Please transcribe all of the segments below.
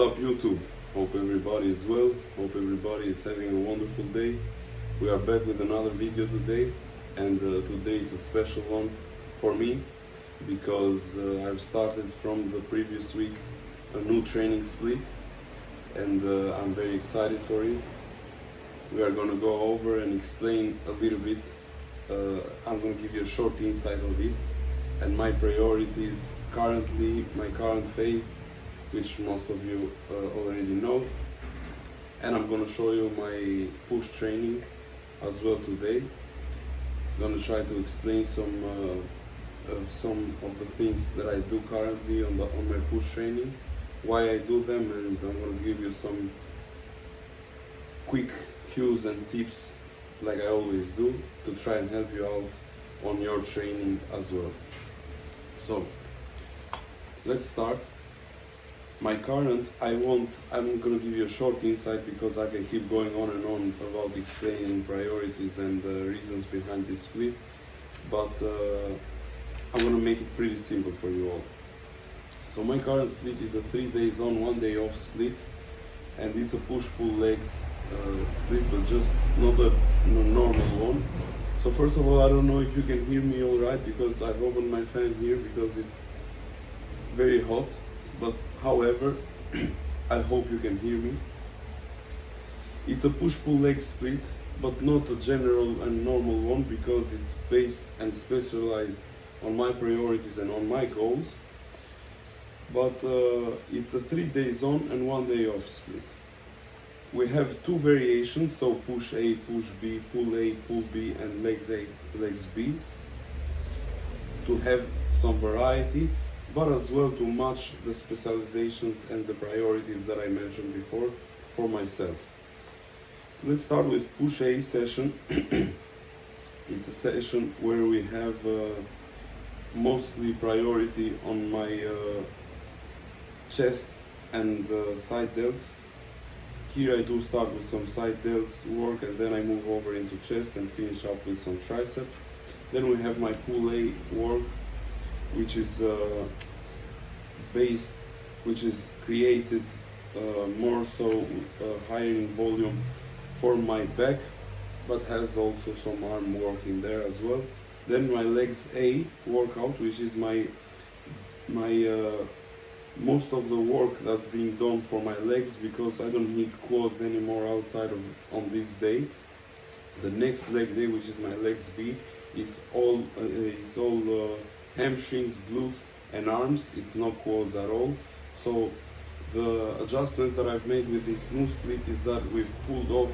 up, YouTube? Hope everybody is well. Hope everybody is having a wonderful day. We are back with another video today, and today it's a special one for me because I've started from the previous week a new training split, and I'm very excited for it. We are going to go over and explain a little bit. I'm going to give you a short insight of it and my priorities currently, my current phase, which most of you already know, and I'm going to show you my push training as well today. I'm going to try to explain some of the things that I do currently on my push training, why I do them, and I'm going to give you some quick cues and tips like I always do to try and help you out on your training as well. So let's start. My current, I'm going to give you a short insight because I can keep going on and on about explaining priorities and reasons behind this split, but I'm going to make it pretty simple for you all. So my current split is a 3 days on, 1 day off split, and it's a push-pull legs split, but just not a normal one. So first of all, I don't know if you can hear me all right because I've opened my fan here because it's very hot. But however, I hope you can hear me. It's a push-pull leg split, but not a general and normal one because it's based and specialized on my priorities and on my goals. But it's a 3 days on and 1 day off split. We have two variations, so push A, push B, pull A, pull B, and legs A, legs B, to have some variety, but as well to match the specializations and the priorities that I mentioned before for myself. Let's start with push A session. It's a session where we have mostly priority on my chest and side delts. Here I do start with some side delts work, and then I move over into chest and finish up with some tricep. Then we have my pull A work, which is created more so higher in volume for my back, but has also some arm work in there as well. Then my legs A workout, which is my most of the work that's being done for my legs because I don't need quads anymore outside of on this day. The next leg day, which is my legs B, it's all hamstrings, glutes, and arms. It's not quads at all. So the adjustments that I've made with this new split is that we've pulled off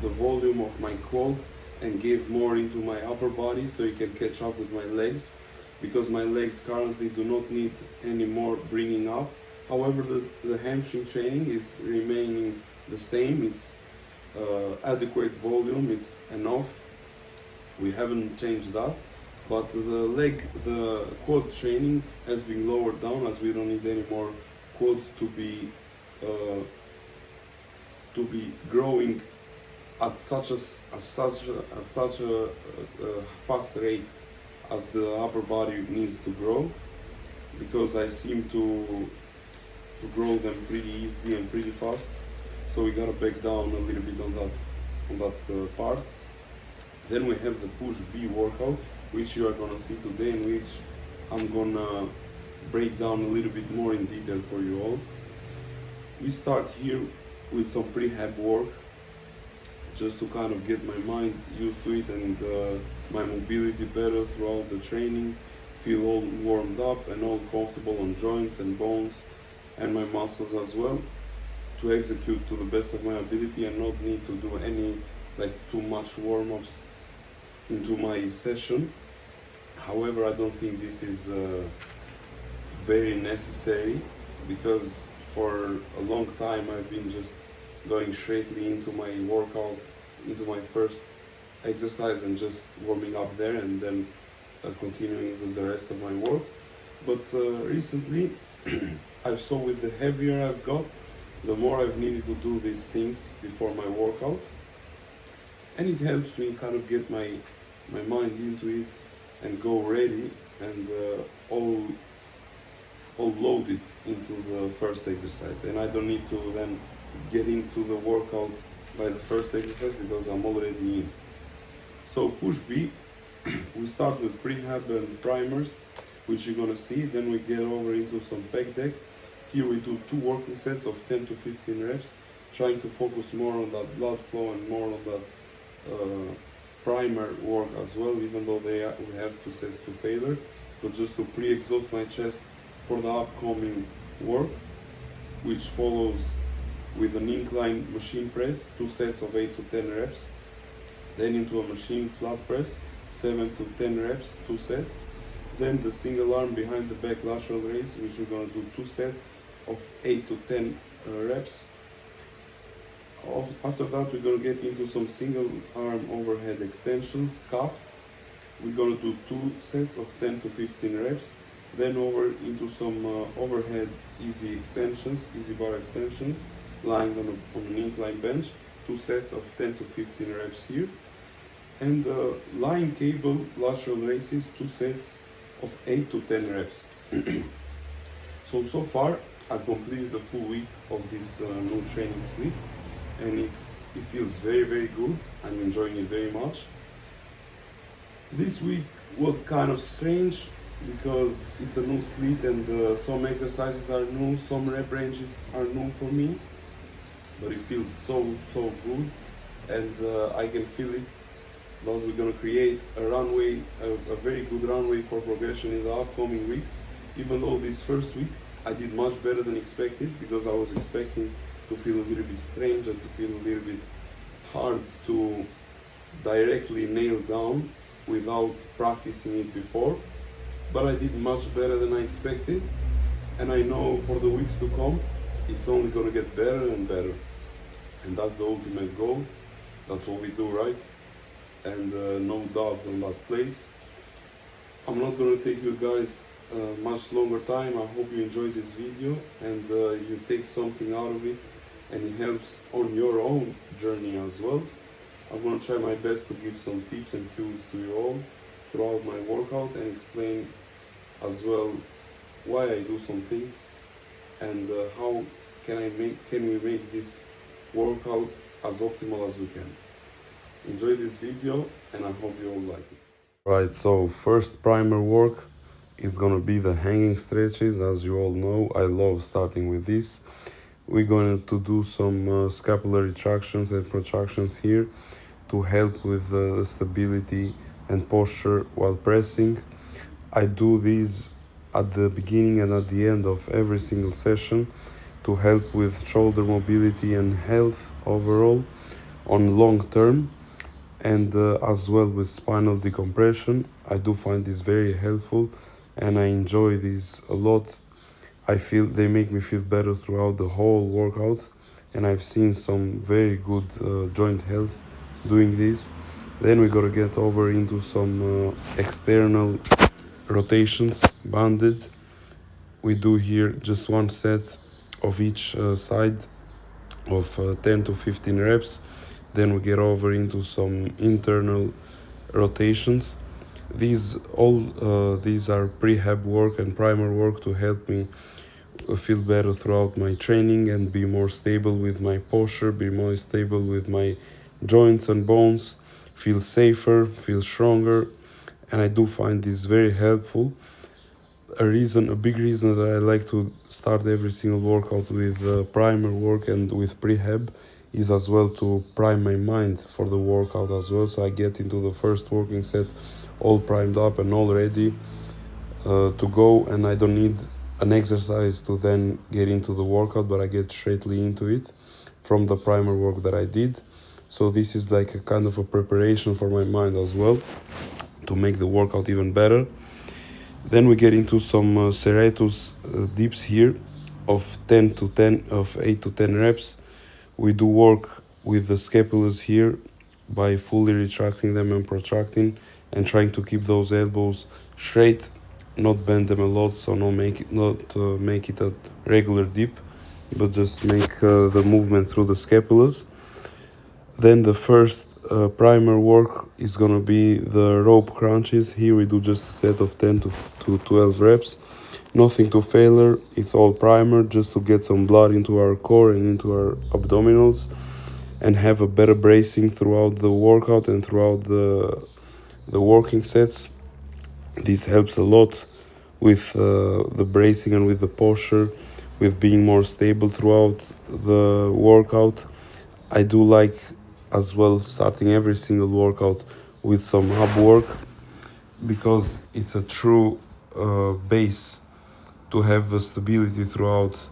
the volume of my quads and gave more into my upper body so it can catch up with my legs, because my legs currently do not need any more bringing up. However, the hamstring training is remaining the same. It's adequate volume, it's enough. We haven't changed that. But the quad training has been lowered down as we don't need any more quads to be growing at such a fast rate as the upper body needs to grow, because I seem to grow them pretty easily and pretty fast. So we gotta back down a little bit on that part. Then we have the push B workout, which you are gonna see today, in which I'm gonna break down a little bit more in detail for you all. We start here with some prehab work, just to kind of get my mind used to it and my mobility better throughout the training, feel all warmed up and all comfortable on joints and bones and my muscles as well, to execute to the best of my ability and not need to do any too much warm-ups into my session. However, I don't think this is very necessary, because for a long time I've been just going straightly into my workout, into my first exercise, and just warming up there and then continuing with the rest of my work. But recently I saw with the heavier I've got, the more I've needed to do these things before my workout, and it helps me kind of get my mind into it and go ready and all all loaded into the first exercise, and I don't need to then get into the workout by the first exercise because I'm already in. So push B, we start with prehab and primers, which you're gonna see. Then we get over into some pec deck. Here we do 2 working sets of 10 to 15 reps, trying to focus more on that blood flow and more on that primer work as well, even though we have 2 sets to failure, but just to pre-exhaust my chest for the upcoming work, which follows with an incline machine press, 2 sets of 8 to 10 reps, then into a machine flat press, 7 to 10 reps, 2 sets, then the single arm behind the back lateral raise, which we're going to do 2 sets of 8 to 10 reps. After that, we're going to get into some single arm overhead extensions, cuffed. We're going to do 2 sets of 10 to 15 reps, then over into some overhead easy extensions, easy bar extensions, lying on an incline bench, 2 sets of 10 to 15 reps here, and lying cable lateral raises, 2 sets of 8 to 10 reps. So far I've completed the full week of this new training split, and it feels very good. I'm enjoying it very much. This week was kind of strange because it's a new split and some exercises are new, some rep ranges are new for me, but it feels so good, and I can feel it that we're going to create a runway, a very good runway for progression in the upcoming weeks. Even though this first week I did much better than expected, because I was expecting to feel a little bit strange and to feel a little bit hard to directly nail down without practicing it before, but I did much better than I expected, and I know for the weeks to come it's only going to get better and better, and that's the ultimate goal. That's what we do, right? And no doubt on that place. I'm not going to take you guys much longer time. I hope you enjoyed this video and you take something out of it and it helps on your own journey as well. I'm going to try my best to give some tips and cues to you all throughout my workout and explain as well why I do some things and how can we make this workout as optimal as we can. Enjoy this video and I hope you all like it. Right, so first primer work is gonna be the hanging stretches. As you all know, I love starting with this. We're going to do some scapular retractions and protractions here to help with the stability and posture while pressing. I do these at the beginning and at the end of every single session to help with shoulder mobility and health overall on long term, and as well with spinal decompression. I do find this very helpful and I enjoy these a lot. I feel they make me feel better throughout the whole workout, and I've seen some very good joint health doing this. Then we gotta get over into some external rotations, banded. We do here just 1 set of each side of 10 to 15 reps. Then we get over into some internal rotations. These are prehab work and primer work to help me feel better throughout my training and be more stable with my posture, be more stable with my joints and bones, feel safer, feel stronger, and I do find this very helpful. A big reason that I like to start every single workout with primer work and with prehab is as well to prime my mind for the workout as well, so I get into the first working set all primed up and all ready to go, and I don't need an exercise to then get into the workout, but I get straightly into it from the primer work that I did. So this is like a kind of a preparation for my mind as well to make the workout even better. Then we get into some serratus dips here of 8 to 10 reps. We do work with the scapulas here by fully retracting them and protracting and trying to keep those elbows straight, not bend them a lot, so not make it a regular dip, but just make the movement through the scapulas. Then the first primer work is gonna be the rope crunches. Here we do just a set of 10 to 12 reps. Nothing to failure, it's all primer just to get some blood into our core and into our abdominals and have a better bracing throughout the workout and throughout the working sets. This helps a lot with the bracing and with the posture, with being more stable throughout the workout. I do like as well starting every single workout with some ab work because it's a true base to have the stability throughout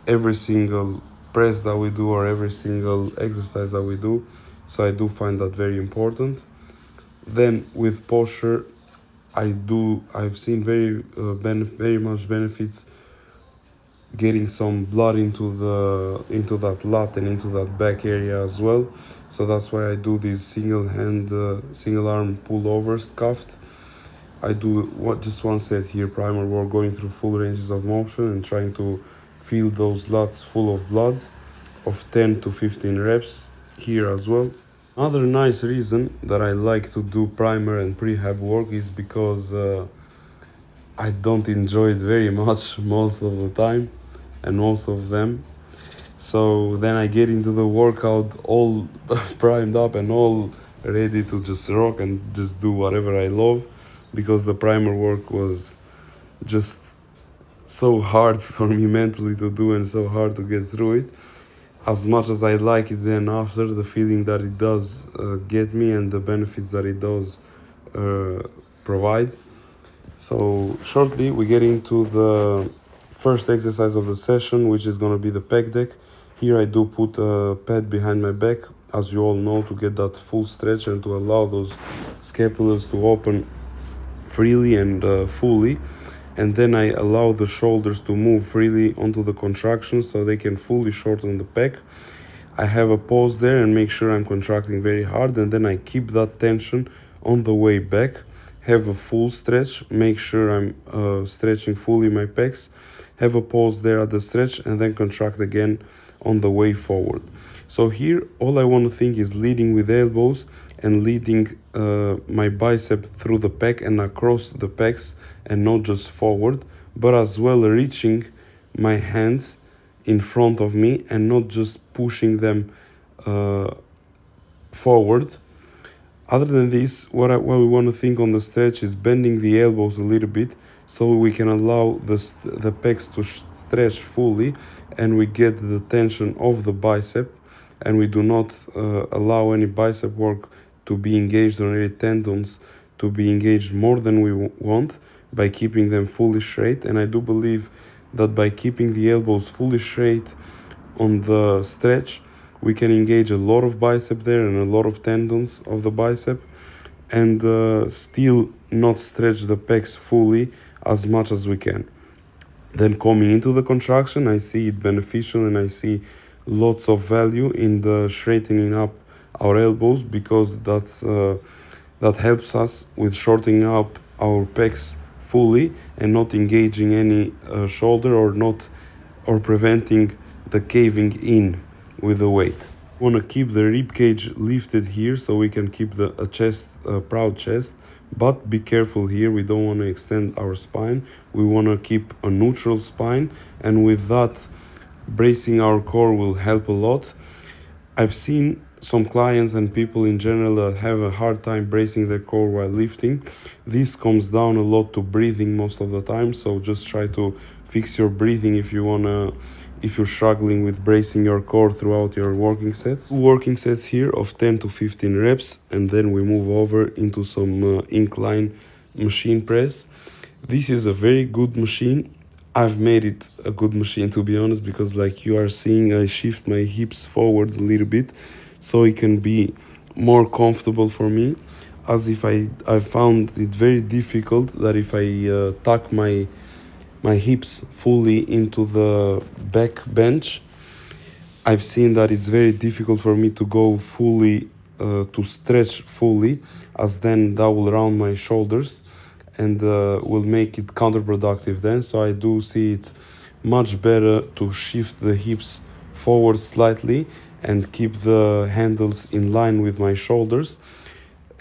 every single press that we do or every single exercise that we do. So I do find that very important. Then with posture, I've seen very much benefits getting some blood into that lat and into that back area as well. So that's why I do these single arm pullovers cuffed. I do just one set here, primer work, going through full ranges of motion and trying to feel those lats full of blood of 10 to 15 reps here as well. Another nice reason that I like to do primer and prehab work is because I don't enjoy it very much most of the time and most of them. So then I get into the workout all primed up and all ready to just rock and just do whatever I love, because the primer work was just so hard for me mentally to do and so hard to get through it. As much as I like it, then after, the feeling that it does get me and the benefits that it does provide. So shortly we get into the first exercise of the session, which is going to be the pec deck. Here I do put a pad behind my back, as you all know, to get that full stretch and to allow those scapulars to open freely and fully. And then I allow the shoulders to move freely onto the contractions so they can fully shorten the pec. I have a pause there and make sure I'm contracting very hard, and then I keep that tension on the way back. Have a full stretch, make sure I'm stretching fully my pecs. Have a pause there at the stretch and then contract again on the way forward. So here all I want to think is leading with elbows and leading my bicep through the pec and across the pecs, and not just forward, but as well reaching my hands in front of me and not just pushing them forward. Other than this, what we want to think on the stretch is bending the elbows a little bit so we can allow the pecs to stretch fully and we get the tension of the bicep, and we do not allow any bicep work to be engaged or any tendons to be engaged more than we want, by keeping them fully straight. And I do believe that by keeping the elbows fully straight on the stretch, we can engage a lot of bicep there and a lot of tendons of the bicep, and still not stretch the pecs fully as much as we can. Then coming into the contraction, I see it beneficial and I see lots of value in the straightening up our elbows, because that helps us with shortening up our pecs fully and not engaging any shoulder or preventing the caving in with the weight. We want to keep the rib cage lifted here so we can keep a proud chest, but be careful here, we don't want to extend our spine. We want to keep a neutral spine, and with that, bracing our core will help a lot. I've seen some clients and people in general have a hard time bracing their core while lifting. This comes down a lot to breathing most of the time, so just try to fix your breathing if you're struggling with bracing your core throughout your working sets. Working sets here of 10 to 15 reps, and then we move over into some incline machine press. This is a very good machine. I've made it a good machine, to be honest, because like you are seeing, I shift my hips forward a little bit so it can be more comfortable for me, as if I found it very difficult that if I tuck my hips fully into the back bench, I've seen that it's very difficult for me to go fully, to stretch fully, as then that will round my shoulders and will make it counterproductive then. So I do see it much better to shift the hips forward slightly and keep the handles in line with my shoulders,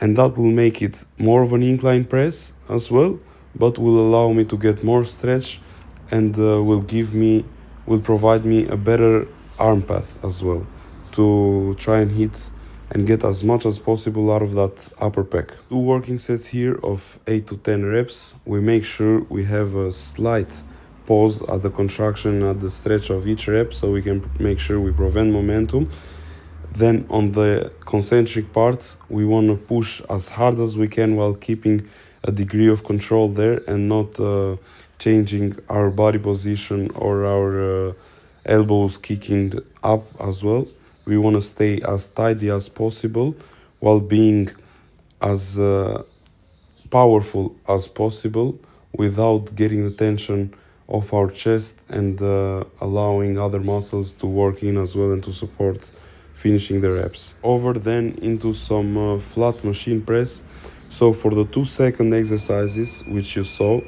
and that will make it more of an incline press as well, but will allow me to get more stretch and will provide me a better arm path as well, to try and hit and get as much as possible out of that upper pec. 2 working sets here of 8 to 10 reps. We make sure we have a slight pause at the contraction, at the stretch of each rep, so we can make sure we prevent momentum. Then on the concentric part, we want to push as hard as we can while keeping a degree of control there and not changing our body position or our elbows kicking up as well. We want to stay as tidy as possible while being as powerful as possible without getting the tension off our chest and allowing other muscles to work in as well and to support finishing the reps. Over then into some flat machine press. So for the 2-second exercises which you saw,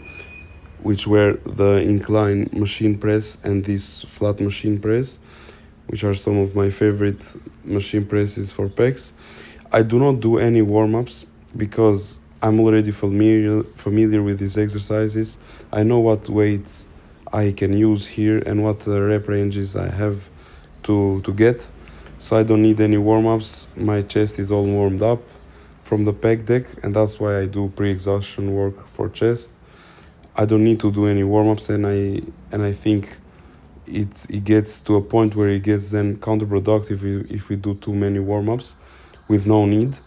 which were the incline machine press and this flat machine press, which are some of my favorite machine presses for pecs, I do not do any warm-ups because I'm already familiar with these exercises. I know what weights I can use here and what rep ranges I have to get. So I don't need any warm-ups. My chest is all warmed up from the pec deck, and that's why I do pre-exhaustion work for chest. I don't need to do any warm-ups, and I think it gets to a point where it gets then counterproductive if we do too many warm-ups with no need.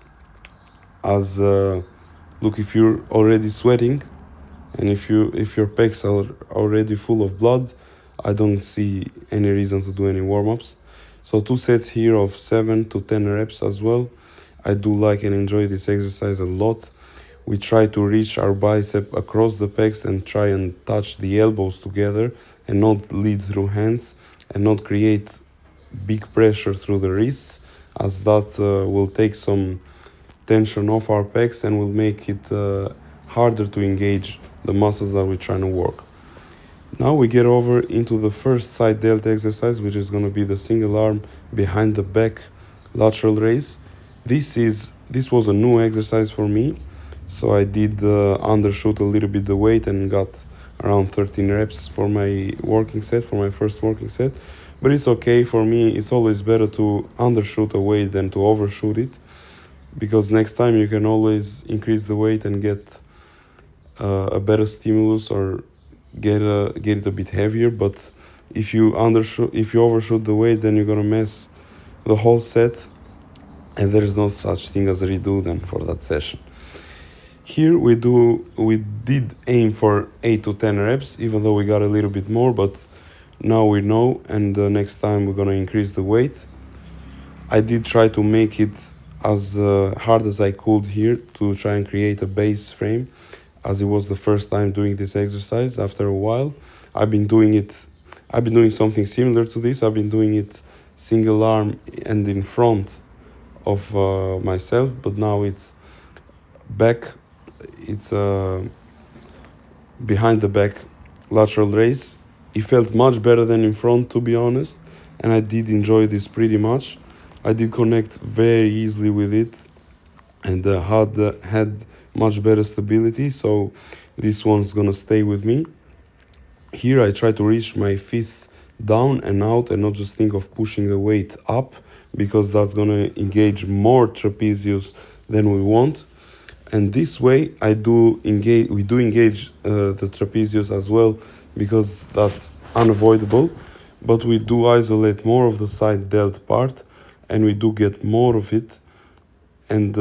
As look, if you're already sweating and if your pecs are already full of blood, I don't see any reason to do any warm-ups. So 2 sets here of 7 to 10 reps as well. I do like and enjoy this exercise a lot. We try to reach our bicep across the pecs and try and touch the elbows together and not lead through hands and not create big pressure through the wrists, as that will take some tension off our pecs and will make it harder to engage the muscles that we're trying to work. Now we get over into the first side delta exercise, which is going to be the single arm behind the back lateral raise. This was a new exercise for me, so I did undershoot a little bit the weight and got around 13 reps for my working set, for my first working set. But it's okay for me. It's always better to undershoot a weight than to overshoot it, because next time you can always increase the weight and get a better stimulus or get it a bit heavier. But if you overshoot the weight, then you're gonna mess the whole set, and there's no such thing as a redo then for that session. Here we did aim for 8 to 10 reps, even though we got a little bit more, but now we know, and next time we're gonna increase the weight. I did try to make it as hard as I could here to try and create a base frame, as it was the first time doing this exercise. After a while, I've been doing something similar to this. I've been doing it single arm and in front of myself, but now it's back. It's behind the back lateral raise. It felt much better than in front, to be honest, and I did enjoy this pretty much. I did connect very easily with it and had much better stability, so this one's gonna stay with me. Here I try to reach my fists down and out and not just think of pushing the weight up, because that's gonna engage more trapezius than we want. And this way we do engage the trapezius as well, because that's unavoidable, but we do isolate more of the side delt part and we do get more of it. And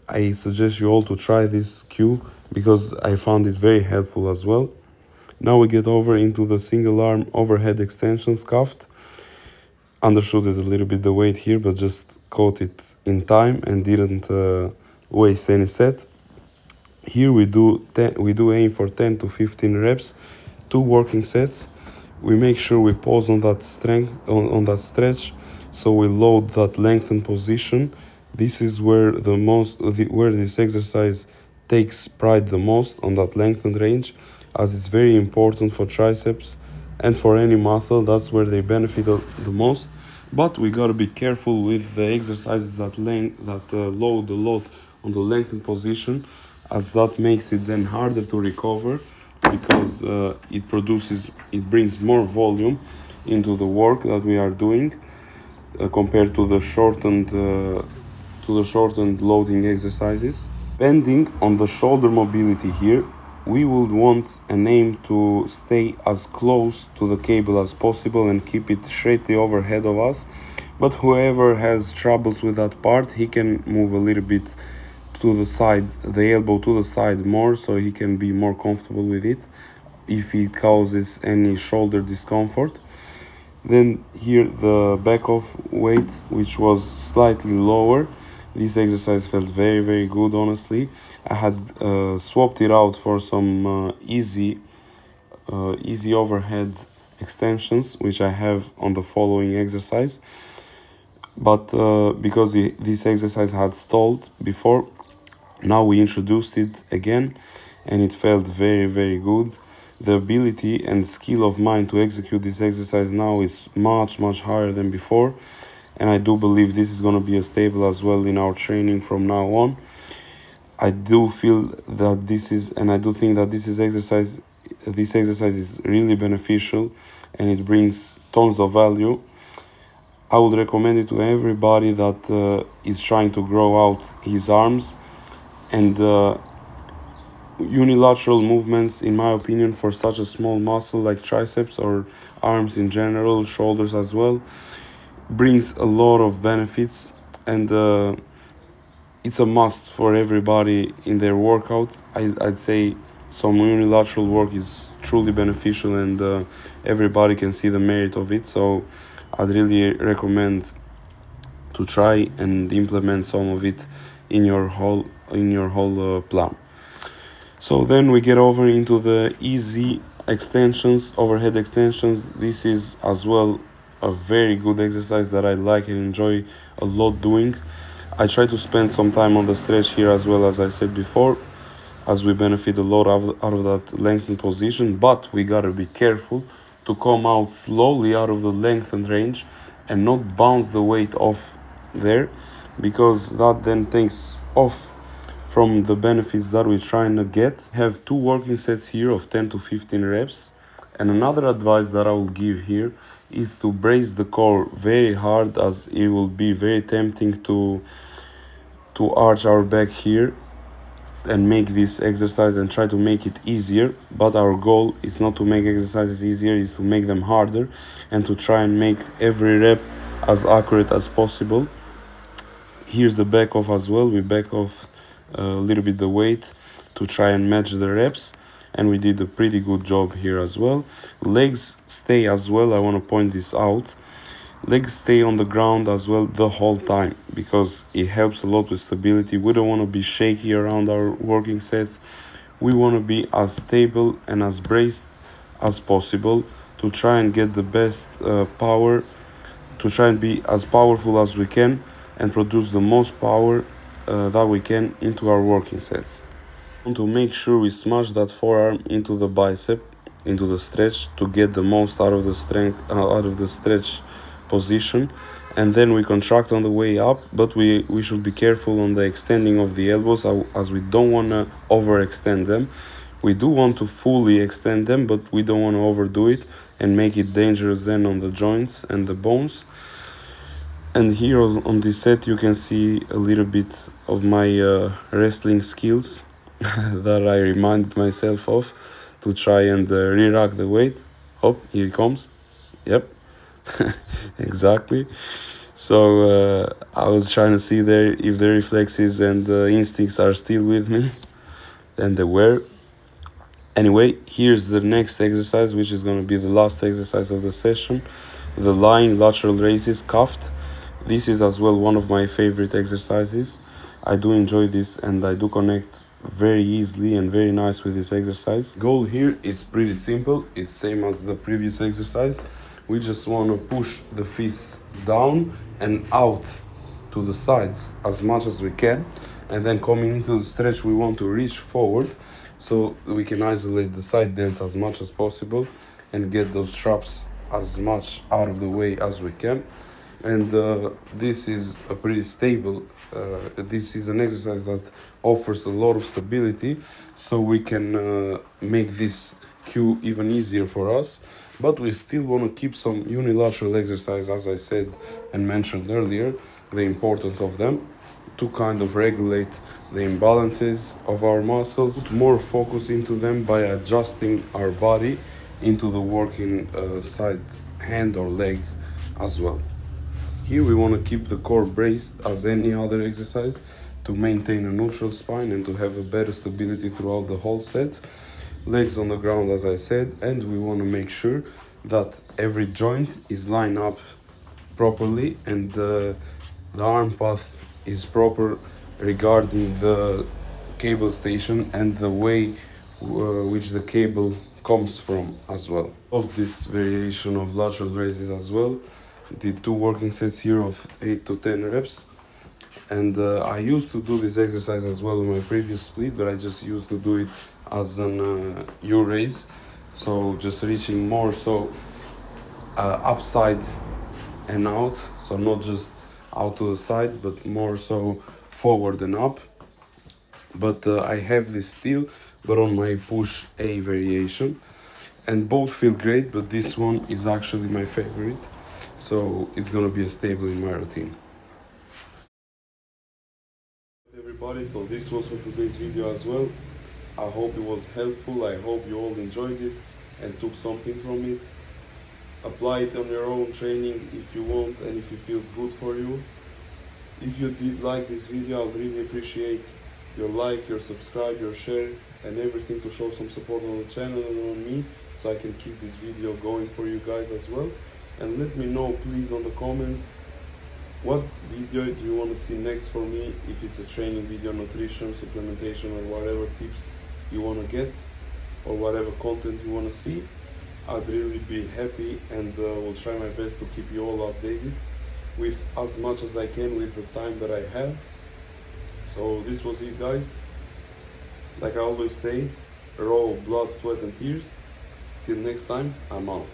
I suggest you all to try this cue, because I found it very helpful as well. Now we get over into the single arm overhead extension scuffed. Undershooted a little bit the weight here, but just caught it in time and didn't waste any set. Here we do aim for 10 to 15 reps, 2 working sets. We make sure we pause on that on that stretch, so we load that lengthened position. This is where where this exercise takes pride the most, on that lengthened range, as it's very important for triceps and for any muscle. That's where they benefit the most. But we gotta be careful with the exercises that load a lot on the lengthened position, as that makes it then harder to recover, because it brings more volume into the work that we are doing, compared to the shortened loading exercises. Depending on the shoulder mobility here, we would want and aim to stay as close to the cable as possible and keep it straightly overhead of us. But whoever has troubles with that part, he can move a little bit to the side, the elbow to the side more, so he can be more comfortable with it if it causes any shoulder discomfort. Then here the back off weight, which was slightly lower. This exercise felt very, very good, honestly. I had swapped it out for some easy overhead extensions, which I have on the following exercise. But because this exercise had stalled before, now we introduced it again, and it felt very, very good. The ability and skill of mine to execute this exercise now is much, much higher than before, and I do believe this is going to be a staple as well in our training from now on. I do feel that I do think that this exercise is really beneficial, and it brings tons of value. I would recommend it to everybody that is trying to grow out his arms, and unilateral movements, in my opinion, for such a small muscle like triceps or arms in general, shoulders as well, brings a lot of benefits, and it's a must for everybody in their workout. I'd say some unilateral work is truly beneficial, and everybody can see the merit of it. So I'd really recommend to try and implement some of it in your whole plan. So then we get over into the easy extensions, overhead extensions. This is as well a very good exercise that I like and enjoy a lot doing. I try to spend some time on the stretch here as well, as I said before, as we benefit a lot out of that lengthened position, but we gotta be careful to come out slowly out of the lengthened range and not bounce the weight off there, because that then takes off from the benefits that we're trying to get. Have 2 working sets here of 10 to 15 reps. And another advice that I will give here is to brace the core very hard, as it will be very tempting to arch our back here and make this exercise and try to make it easier. But our goal is not to make exercises easier, is to make them harder and to try and make every rep as accurate as possible. Here's the back off as well. We back off a little bit the weight to try and match the reps, and we did a pretty good job here as well. Legs stay as well, I want to point this out. Legs stay on the ground as well the whole time, because it helps a lot with stability. We don't want to be shaky around our working sets. We want to be as stable and as braced as possible to try and get the best power, to try and be as powerful as we can and produce the most power that we can into our working sets. To make sure we smash that forearm into the bicep, into the stretch, to get the most out of the strength, out of the stretch position, and then we contract on the way up. But we should be careful on the extending of the elbows, as we don't want to overextend them. We do want to fully extend them, but we don't want to overdo it and make it dangerous then on the joints and the bones. And here on this set you can see a little bit of my wrestling skills that I reminded myself of to try and re-rack the weight. Oh, here it comes. Yep, exactly. So I was trying to see there if the reflexes and the instincts are still with me, and they were. Anyway, here's the next exercise, which is going to be the last exercise of the session, the lying lateral raises cuffed. This is as well one of my favorite exercises. I do enjoy this, and I do connect very easily and very nice with this exercise. Goal here is pretty simple. It's same as the previous exercise. We just want to push the fists down and out to the sides as much as we can, and then coming into the stretch we want to reach forward so we can isolate the side delts as much as possible and get those straps as much out of the way as we can. and this is a pretty stable. This is an exercise that offers a lot of stability, so we can make this cue even easier for us. But we still want to keep some unilateral exercise, as I said and mentioned earlier, the importance of them to kind of regulate the imbalances of our muscles, put more focus into them by adjusting our body into the working side, hand or leg as well. Here we want to keep the core braced as any other exercise to maintain a neutral spine and to have a better stability throughout the whole set. Legs on the ground, as I said, and we want to make sure that every joint is lined up properly and the arm path is proper regarding the cable station and the way which the cable comes from as well. Of this variation of lateral raises as well, did 2 working sets here of 8 to 10 reps, and I used to do this exercise as well in my previous split, but I just used to do it as an U raise, so just reaching more so upside and out, so not just out to the side but more so forward and up. But I have this still, but on my push A variation, and both feel great, but this one is actually my favorite, so it's gonna be a staple in my routine. Everybody, so this was for today's video as well. I hope it was helpful. I hope you all enjoyed it and took something from it. Apply it on your own training if you want and if it feels good for you. If you did like this video, I'd really appreciate your like, your subscribe, your share and everything to show some support on the channel and on me, so I can keep this video going for you guys as well. And let me know please on the comments what video do you want to see next for me, if it's a training video, nutrition, supplementation or whatever tips you want to get or whatever content you want to see. I'd really be happy and will try my best to keep you all updated with as much as I can with the time that I have. So this was it guys. Like I always say, raw blood, sweat and tears. Till next time, I'm out.